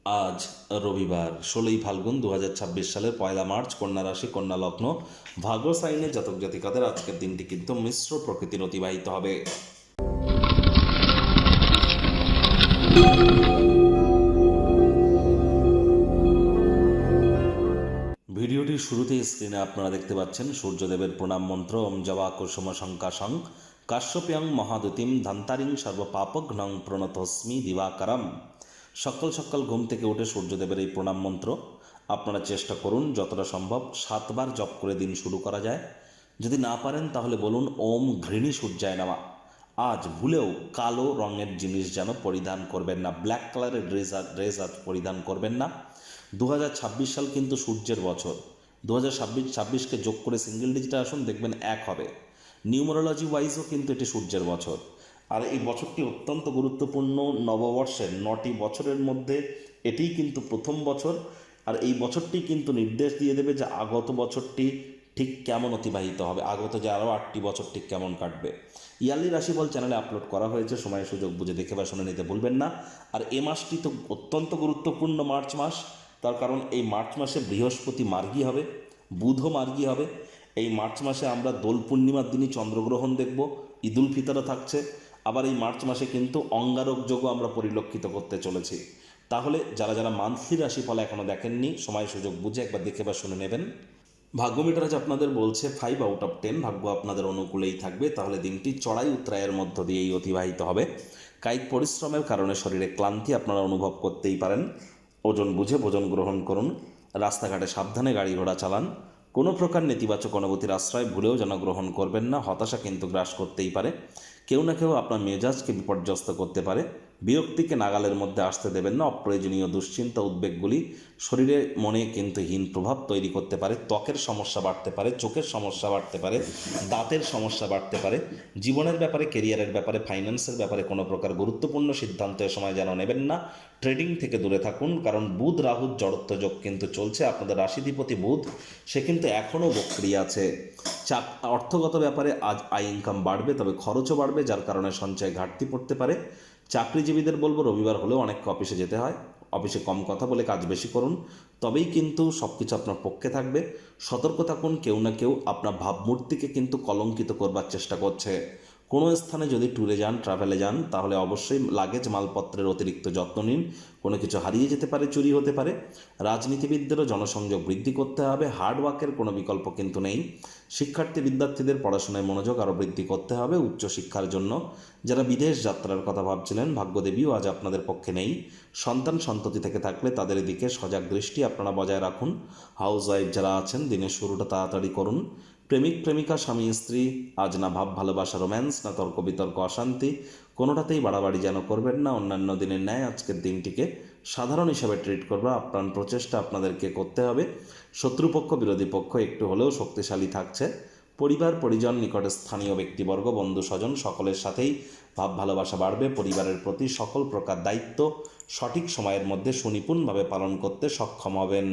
আজ রবিবার ১৬ই ফাল্গুন ২০২৬ সালের ১ মার্চ, কন্যা রাশি, কন্যা লগ্ন, ভাগ্য সাইনের জাতক জাতিকাদের আজকের দিনটি কিন্তু মিশ্র প্রকৃতির অতিবাহিত হবে। ভিডিওটির শুরুতেই স্ক্রিনে আপনারা দেখতে পাচ্ছেন সূর্যদেবের প্রণাম মন্ত্র ওম জবা কুসুম শঙ্কাশং কাশ্যপ্যং মহাদুতিম ধান্তারিং সর্বপাপঘ্নং প্রণতস্মি দিবাকরম। সকাল সকাল ঘুম থেকে উঠে সূর্যদেবের এই প্রণাম মন্ত্র আপনারা চেষ্টা করুন যতটা সম্ভব 7 বার জপ করে দিন শুরু করা যায়। যদি না পারেন তাহলে বলুন ওম ঘৃণী সূর্যায় নমঃ। আজ ভুলেও কালো রঙের জিনিস যেন পরিধান করবেন না, ব্ল্যাক কালারের ড্রেস আজ পরিধান করবেন না। ২০২৬ সাল কিন্তু সূর্যের বছর। ২০২৬কে যোগ করে সিঙ্গেল ডিজিটে আসুন, দেখবেন 1 হবে। নিউমারোলজি ওয়াইজও কিন্তু এটি সূর্যের বছর। আর এই বছরটি অত্যন্ত গুরুত্বপূর্ণ। নববর্ষের 9টি বছরের মধ্যে এটিই কিন্তু প্রথম বছর। আর এই বছরটি কিন্তু নির্দেশ দিয়ে দেবে যে আগত বছরটি ঠিক কেমন অতিবাহিত হবে, আগত যে আরও 8টি বছর ঠিক কেমন কাটবে। ইয়ারলি রাশিফল চ্যানেলে আপলোড করা হয়েছে, সময় সুযোগ বুঝে দেখে বা শুনে নিতে ভুলবেন না। আর এ মাসটি তো অত্যন্ত গুরুত্বপূর্ণ, মার্চ মাস। তার কারণ এই মার্চ মাসে বৃহস্পতি মার্গী হবে, বুধও মার্গী হবে। এই মার্চ মাসে আমরা দোল পূর্ণিমার দিনই চন্দ্রগ্রহণ দেখব, ঈদুল ফিতরও থাকছে। আবার এই মার্চ মাসে কিন্তু অঙ্গারক যোগও আমরা পরিলক্ষিত করতে চলেছি। তাহলে যারা যারা মান্থলি রাশিফল এখনও দেখেননি, সময় সুযোগ বুঝে একবার দেখে বা শুনে নেবেন। ভাগ্য মিটার আজ আপনাদের বলছে 5/10, ভাগ্য আপনাদের অনুকূলেই থাকবে। তাহলে দিনটি চড়াই উতরাইয়ের মধ্য দিয়েই অতিবাহিত হবে। কায়িক পরিশ্রমের কারণে শরীরে ক্লান্তি আপনারা অনুভব করতেই পারেন। ওজন বুঝে ভোজন গ্রহণ করুন। রাস্তাঘাটে সাবধানে গাড়ি ঘোড়া চালান। কোনো প্রকার নেতিবাচক অনুভূতির আশ্রয় ভুলেও যেন গ্রহণ করবেন না। হতাশা কিন্তু গ্রাস করতেই পারে। কেউ না কেউ আপনার মেজাজকে বিপর্যস্ত করতে পারে। বিরক্তিকে নাগালের মধ্যে আসতে দেবেন না। অপ্রয়োজনীয় দুশ্চিন্তা উদ্বেগগুলি শরীরে মনে কিন্তু হীন প্রভাব তৈরি করতে পারে। ত্বকের সমস্যা বাড়তে পারে, চোখের সমস্যা বাড়তে পারে, দাঁতের সমস্যা বাড়তে পারে। জীবনের ব্যাপারে, কেরিয়ারের ব্যাপারে, ফাইন্যান্সের ব্যাপারে কোনো প্রকার গুরুত্বপূর্ণ সিদ্ধান্ত এ সময় যেন নেবেন না। ট্রেডিং থেকে দূরে থাকুন, কারণ বুধ রাহুর জড়ত্ব যোগ কিন্তু চলছে। আপনাদের রাশিধিপতি বুধ, সে কিন্তু এখনও বক্রী আছে। অর্থগত ব্যাপারে আজ আয় ইনকাম বাড়বে, তবে খরচও বাড়বে, যার কারণে সঞ্চয় ঘাটতি পড়তে পারে। চাকরিজীবীদের বলবো রবিবার হলেও অনেককে অফিসে যেতে হয়। অফিসে কম কথা বলে কাজ বেশি করুন, তবেই কিন্তু সব কিছু আপনার পক্ষে থাকবে। সতর্ক থাকুন, কেউ না কেউ আপনার ভাবমূর্তিকে কিন্তু কলঙ্কিত করবার চেষ্টা করছে। কোনো স্থানে যদি ট্যুরে যান, ট্রাভেলে যান, তাহলে অবশ্যই লাগেজ মালপত্রের অতিরিক্ত যত্ন নিন। কোনো কিছু হারিয়ে যেতে পারে, চুরি হতে পারে। রাজনীতিবিদদেরও জনসংযোগ বৃদ্ধি করতে হবে। হার্ডওয়ার্কের কোনো বিকল্প কিন্তু নেই। বিদ্যার্থীদের পড়াশোনায় মনোযোগ আরও বৃদ্ধি করতে হবে উচ্চশিক্ষার জন্য। যারা বিদেশ যাত্রার কথা ভাবছিলেন, ভাগ্যদেবীও আজ আপনাদের পক্ষে নেই। সন্ততি থেকে থাকলে তাদের দিকে সজাগ দৃষ্টি আপনারা বজায় রাখুন। হাউসওয়াইফ যারা আছেন, দিনের শুরুটা তাড়াতাড়ি করুন। প্রেমিক প্রেমিকা, স্বামী স্ত্রী, আজ না ভাব ভালোবাসা রোম্যান্স, না তর্ক বিতর্ক অশান্তি, কোনোটাতেই বাড়াবাড়ি যেন করবেন না। অন্যান্য দিনের ন্যায় আজকের দিনটিকে সাধারণ হিসাবে ট্রিট করবে। আপ্রাণ প্রচেষ্টা আপনাদেরকে করতে হবে। শত্রুপক্ষ, বিরোধী পক্ষ একটু হলেও শক্তিশালী থাকছে। পরিবার পরিজন, নিকটে স্থানীয় ব্যক্তিবর্গ, বন্ধু স্বজন, সকলের সাথেই ভাব ভালোবাসা বাড়বে। পরিবারের প্রতি সকল প্রকার দায়িত্ব সঠিক সময়ের মধ্যে সুনিপুণভাবে পালন করতে সক্ষম হবেন।